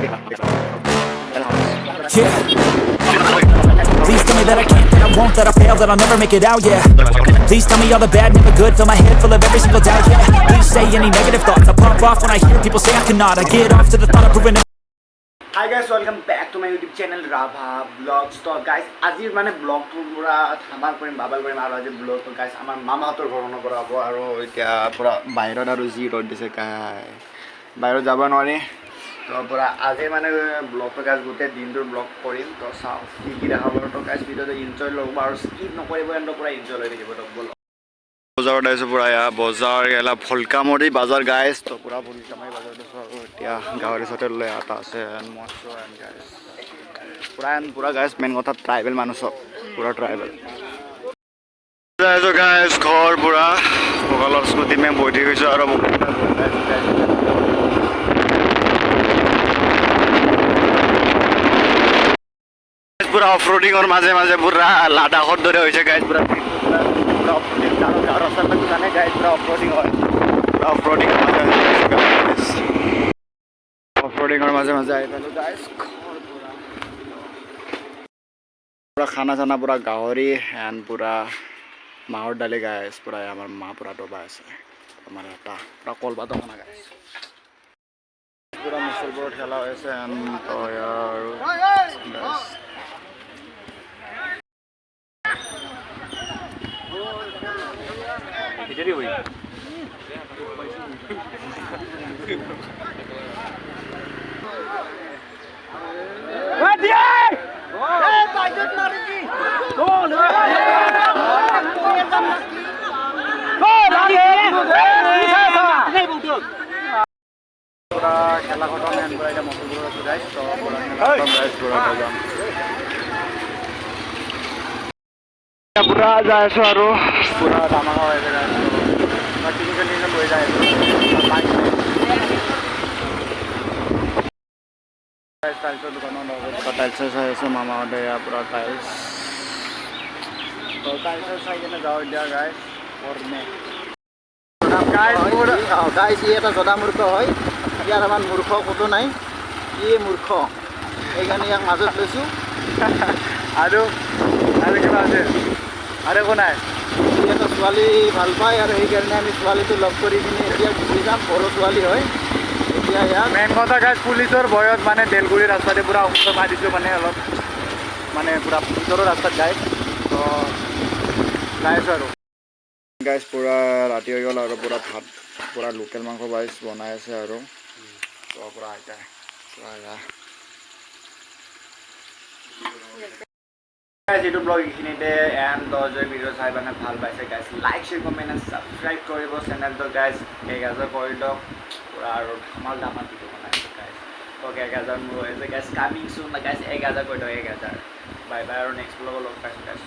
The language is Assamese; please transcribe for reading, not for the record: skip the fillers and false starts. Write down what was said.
Yeah. Please tell me that I can't, that I won't, that I fail, that I'll never make it out, yeah. Please tell me all the bad, never good, fill my head full of every single doubt, yeah. Please say any negative thoughts, I pop off when I hear people say I cannot. I get off to the thought of proving it. Hi guys, welcome back to my YouTube channel Rabha Vlogs. So guys, আজি মানে ব্লগটো পুরা ধামাল কৰিম, বাবাল কৰিম আৰু আজি ব্লগটো গাইস আমাৰ মামাহঁতৰ ঘৰৰ পৰা হ'ব আৰু এতিয়া পুৰা বাহিৰত আৰু যি ৰ'দ দিছে গাই বাহিৰত যাব নোৱাৰি। তো পুৰা আজি মানে ব্লগটো গাইস গোটেই দিনটোৰ ব্লগ কৰিম। তো চাও কি দেখাব তো গাইস ভিডিঅ'টো এনজয় ল'ব আৰু স্কিপ নকৰিব এন্ড পুৰা এনজয় লৈ থাকিব তো বল। বজাৰত আহিছোঁ পুৰা বজাৰ এলা ভলকামৰি বাজাৰ গাইছ তো পুৰা ভলকামৰি বাজাৰত আছোঁ আৰু এতিয়া গাহৰি চটেল লৈ এটা আছে মস্ত গাইছ পুৰা গাইছ মেইন কথা ট্ৰাইবেল মানুহ চব পুৰা ট্ৰাইবেল গাইছ ঘৰ পুৰা বগালৰ স্কুটি মে বহি গৈছোঁ আৰু পুৰা অফ ৰোডিঙৰ মাজে মাজে পুৰা লাডাখৰ দৰে হৈছে গাইছ পুৰা ৰাস্তাটো জানে গাইছ পুৰা অফ ৰোডিং হয় অফ ৰোডিঙৰ মাজে মাজে আহি পালোঁ গাইছ পুৰা খানা চানা পুৰা গাহৰি এণ্ড পুৰা মাহৰ দালি গাইছ পুৰা আমাৰ মা পুৰা ডবা আছে আমাৰ এটা পুৰা কলপাতৰ খানা গাইছ পুৰা মচলবোৰত খেলা হৈ আছে এণ্ড আৰু Jadi woi. Hadi! Eh, tajud mariki. Gol. Gol lagi. Bisa sama. Ini buduk. Pura খেলা খতম এন্ড পুরা এটা মসলবোৰ আছে গাইস তো পুৰা খেলা খতম গাইস পুৰা খতম পুৰা যায় আছো আৰু পুৰা ধামাকা হৈ যায় বাকি কেনে লৈ যায় টাইলছৰ দোকানত টাইলছৰ চাই আছে মামাহঁতে পুৰা টাইলছ তো টাইলছৰ চাই কেনে যাওঁ এতিয়া গাইছ ফৰ্মে গাইছ ই এটা জদা মূৰ্খ হয় ইয়াৰ আমাৰ মূৰ্খ ক'তো নাই ই মূৰ্খ সেইকাৰণে ইয়াক মাজত লৈছোঁ আৰু কিবা আছে আৰু একো নাই ই এটা ছোৱালী ভাল পায় আৰু সেইকাৰণে আমি ছোৱালীটো লগ কৰি কিনে এতিয়া গুচি যাম সৰু ছোৱালী হয় এতিয়া ইয়াক মেইন কথা গাইছ পুলিচৰ ভয়ত মানে বেলগুৰি ৰাস্তাতে পুৰা অংশ মাৰিছোঁ মানে অলপ মানে পুৰা পুলিচৰো ৰাস্তাত যায় তো গাইছোঁ আৰু গাইছ পুৰা ৰাতি হৈ গ'ল আৰু পুৰা ভাত পুৰা লোকেল মাংস গাইছ বনাই আছে আৰু তো পুৰা আইতা এইটো ব্লগ এইখিনিতে এণ্ড যদি ভিডিঅ' চাই মানে ভাল পাইছে গাইছ like share comment and subscribe কৰিব চেনেলটো গাইছ 1000 কৰি লওক পুৰা আৰু ধামাল ভিডিঅ' বনাইছোঁ গাইছ অ'কে 1000 মোৰ হৈছে গাইছ কামিং চুন গাইছ 1000 কৰি দিয়ক 1000 বাই বাই আৰু নেক্সট ব্লগত লগ পাইছোঁ গাইছ